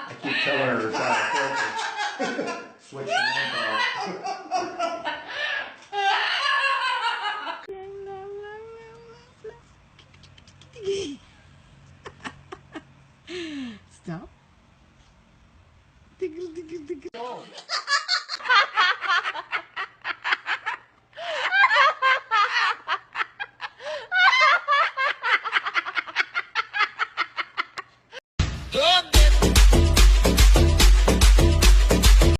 I keep telling her to try to filter. Switch the name Stop. Tigil, tigil, tigil.